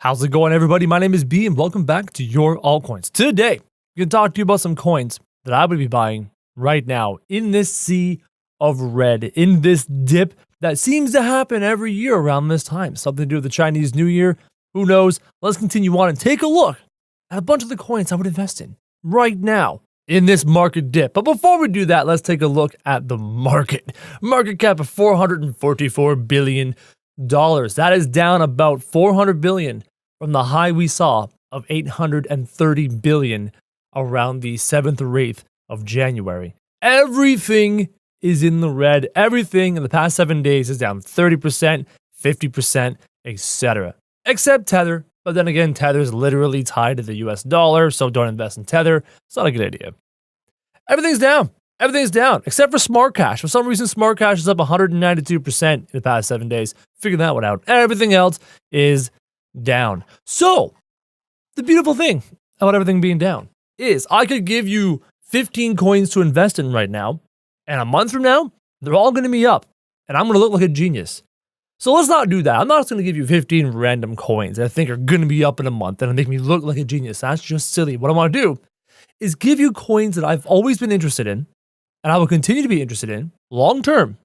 How's it going, everybody? My name is B, and welcome back to your altcoins. Today, I'm going to talk to you about some coins that I would be buying right now in this sea of red, in this dip that seems to happen every year around this time. Something to do with the Chinese New Year. Who knows? Let's continue on and take a look at a bunch of the coins I would invest in right now in this market dip. But before we do that, let's take a look at the market. Market cap of $444 billion. That is down about $400 billion from the high we saw of $830 billion around the 7th or 8th of January. Everything is in the red. Everything in the past 7 days is down 30%, 50%, etc. Except Tether. But then again, Tether is literally tied to the US dollar, so don't invest in Tether. It's not a good idea. Everything's down. Everything's down, except for Smart Cash. For some reason, Smart Cash is up 192% in the past 7 days. Figure that one out. Everything else is down. So, the beautiful thing about everything being down is I could give you 15 coins to invest in right now, and a month from now, they're all going to be up, and I'm going to look like a genius. So let's not do that. I'm not just going to give you 15 random coins that I think are going to be up in a month and make me look like a genius. That's just silly. What I want to do is give you coins that I've always been interested in, and I will continue to be interested in long term,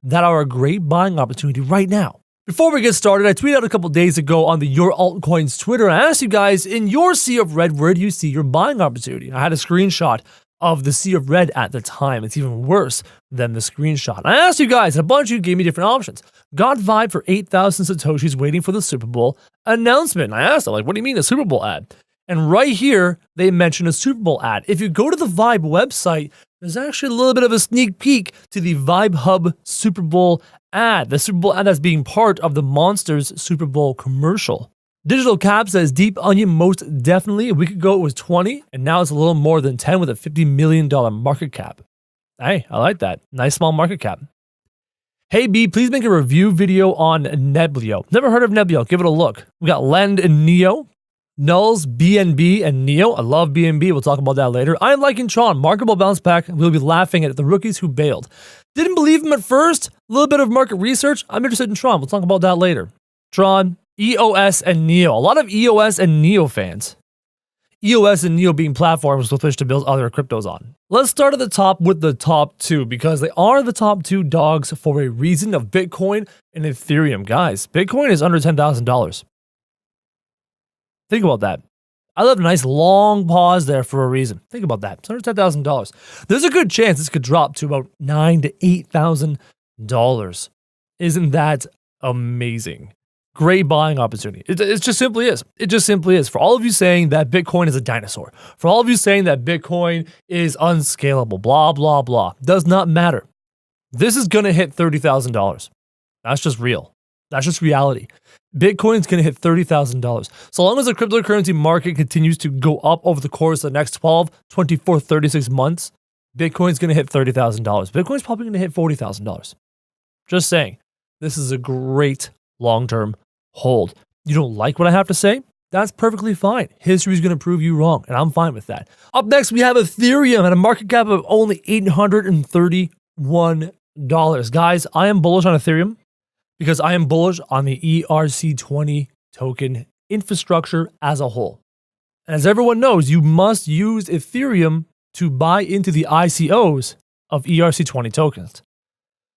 that are a great buying opportunity right now. Before we get started, I tweeted out a couple days ago on the Your Altcoins Twitter. I asked you guys, in your sea of red, where do you see your buying opportunity? I had a screenshot of the sea of red at the time. It's even worse than the screenshot. I asked you guys, and a bunch of you gave me different options. Got Vibe for 8,000 Satoshis waiting for the Super Bowl announcement. I asked them, what do you mean a Super Bowl ad? And right here, they mentioned a Super Bowl ad. If you go to the Vibe website, there's actually a little bit of a sneak peek to the Vibe Hub Super Bowl ad. The Super Bowl ad that's being part of the Monsters Super Bowl commercial. Digital Cap says Deep Onion most definitely. A week ago it was 20, and now it's a little more than 10 with a $50 million market cap. Hey, I like that. Nice small market cap. Hey B, please make a review video on Neblio. Never heard of Neblio. Give it a look. We got Lend and Neo. Nulls, BNB, and Neo. I love BNB. We'll talk about that later. I am liking Tron. Marketable bounce back. We'll be laughing at the rookies who bailed. Didn't believe him at first. A little bit of market research. I'm interested in Tron. We'll talk about that later. Tron, EOS, and Neo. A lot of EOS and Neo fans. EOS and Neo being platforms with which to build other cryptos on. Let's start at the top with the top two, because they are the top two dogs for a reason of Bitcoin and Ethereum. Guys, Bitcoin is under $10,000. Think about that. I left a nice long pause there for a reason. Think about that. It's under $10,000. There's a good chance this could drop to about $9,000 to $8,000. Isn't that amazing? Great buying opportunity. It just simply is. It just simply is. For all of you saying that Bitcoin is a dinosaur, for all of you saying that Bitcoin is unscalable, blah, blah, blah, does not matter. This is going to hit $30,000. That's just real. That's just reality. Bitcoin's going to hit $30,000. So long as the cryptocurrency market continues to go up over the course of the next 12, 24, 36 months, Bitcoin's going to hit $30,000. Bitcoin's probably going to hit $40,000. Just saying, this is a great long-term hold. You don't like what I have to say? That's perfectly fine. History's going to prove you wrong, and I'm fine with that. Up next, we have Ethereum at a market cap of only $831. Guys, I am bullish on Ethereum, because I am bullish on the ERC20 token infrastructure as a whole. And as everyone knows, you must use Ethereum to buy into the ICOs of ERC20 tokens.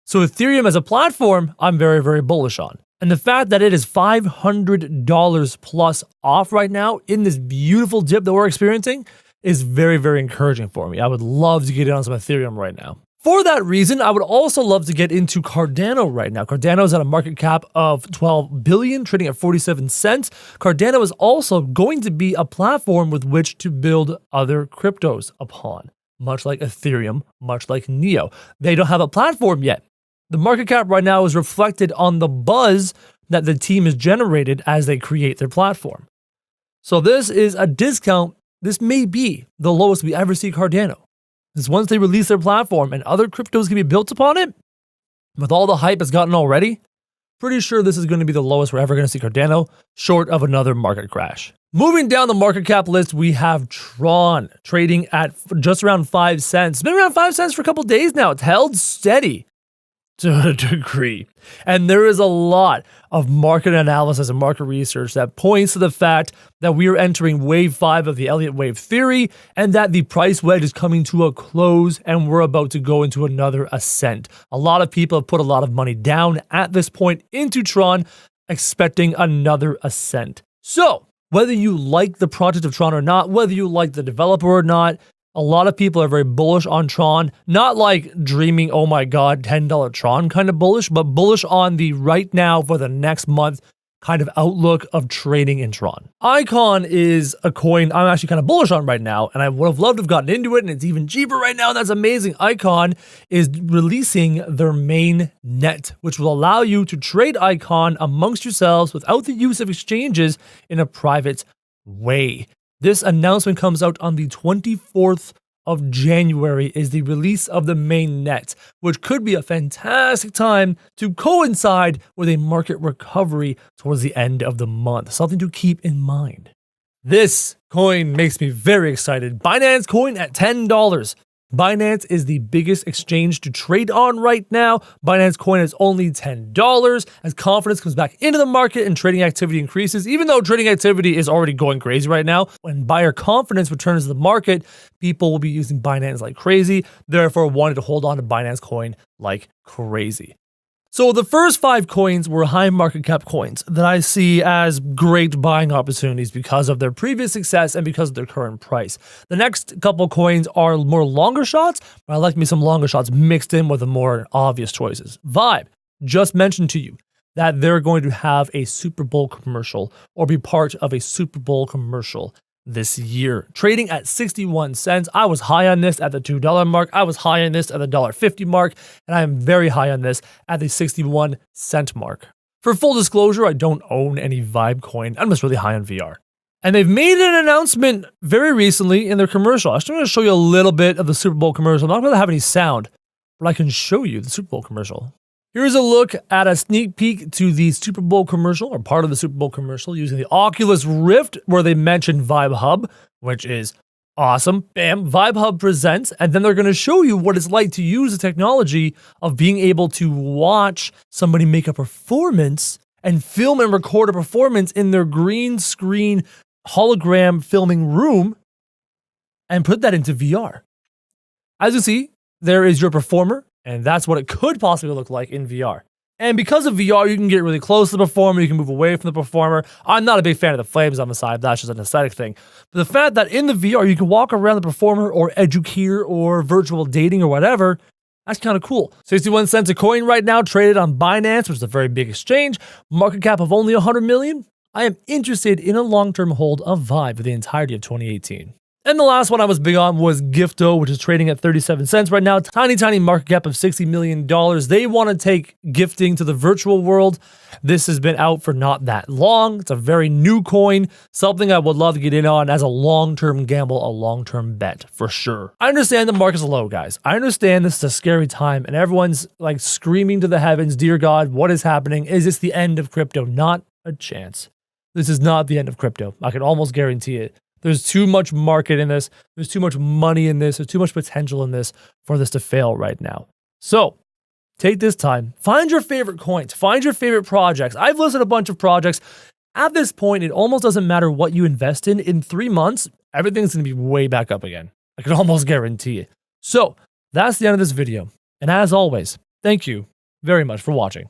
So Ethereum as a platform, I'm very, very bullish on. And the fact that it is $500 plus off right now in this beautiful dip that we're experiencing is very, very encouraging for me. I would love to get in on some Ethereum right now. For that reason, I would also love to get into Cardano right now. Cardano is at a market cap of $12 billion, trading at 47 cents. Cardano is also going to be a platform with which to build other cryptos upon, much like Ethereum, much like Neo. They don't have a platform yet. The market cap right now is reflected on the buzz that the team has generated as they create their platform. So this is a discount. This may be the lowest we ever see Cardano. Because once they release their platform and other cryptos can be built upon it, with all the hype it's gotten already, pretty sure this is going to be the lowest we're ever going to see Cardano, short of another market crash. Moving down the market cap list, we have Tron trading at just around 5 cents. It's been around 5 cents for a couple days now. It's held steady. to a degree. And there is a lot of market analysis and market research that points to the fact that we are entering wave 5 of the Elliott wave theory and that the price wedge is coming to a close and we're about to go into another ascent. A lot of people have put a lot of money down at this point into Tron, expecting another ascent. So, whether you like the project of Tron or not, whether you like the developer or not, a lot of people are very bullish on Tron, not like dreaming, oh my God, $10 Tron kind of bullish, but bullish on the right now for the next month kind of outlook of trading in Tron. Icon is a coin I'm actually kind of bullish on right now, and I would have loved to have gotten into it, and it's even cheaper right now. That's amazing. Icon is releasing their main net, which will allow you to trade Icon amongst yourselves without the use of exchanges in a private way. This announcement comes out on the 24th of January is the release of the main net, which could be a fantastic time to coincide with a market recovery towards the end of the month. Something to keep in mind. This coin makes me very excited. Binance coin at $10. Binance is the biggest exchange to trade on right now. Binance coin is only $10 as confidence comes back into the market and trading activity increases. Even though trading activity is already going crazy right now, when buyer confidence returns to the market, people will be using Binance like crazy, therefore wanting to hold on to Binance coin like crazy. So the first 5 coins were high market cap coins that I see as great buying opportunities because of their previous success and because of their current price. The next couple coins are more longer shots, but I like me some longer shots mixed in with the more obvious choices. Vibe just mentioned to you that they're going to have a Super Bowl commercial or be part of a Super Bowl commercial this year, trading at 61 cents. I was high on this at the $2 mark. I was high on this at the $1.50 mark, and I am very high on this at the 61 cent mark. For full disclosure, I don't own any Vibe coin. I'm just really high on VR. And they've made an announcement very recently in their commercial. I'm just going to show you a little bit of the Super Bowl commercial. I'm not going to have any sound, but I can show you the Super Bowl commercial. Here's a look at a sneak peek to the Super Bowl commercial, or part of the Super Bowl commercial, using the Oculus Rift, where they mention Vibe Hub, which is awesome. Bam, Vibe Hub presents, and then they're going to show you what it's like to use the technology of being able to watch somebody make a performance and film and record a performance in their green screen hologram filming room and put that into VR. As you see, there is your performer, and that's what it could possibly look like in VR. And because of VR, you can get really close to the performer, you can move away from the performer. I'm not a big fan of the flames on the side, that's just an aesthetic thing. But the fact that in the VR, you can walk around the performer or educator or virtual dating or whatever, that's kind of cool. 61 cents a coin right now, traded on Binance, which is a very big exchange. Market cap of only 100 million. I am interested in a long-term hold of Vibe for the entirety of 2018. And the last one I was big on was Gifto, which is trading at 37 cents right now. Tiny market cap of $60 million. They want to take gifting to the virtual world. This has been out for not that long. It's a very new coin, something I would love to get in on as a long-term gamble, a long-term bet for sure. I understand the market's low, guys. I understand this is a scary time and everyone's like screaming to the heavens, dear God, what is happening? Is this the end of crypto? Not a chance. This is not the end of crypto. I can almost guarantee it. There's too much market in this. There's too much money in this. There's too much potential in this for this to fail right now. So take this time, find your favorite coins, find your favorite projects. I've listed a bunch of projects. At this point, it almost doesn't matter what you invest in. In 3 months, everything's going to be way back up again. I can almost guarantee it. So that's the end of this video. And as always, thank you very much for watching.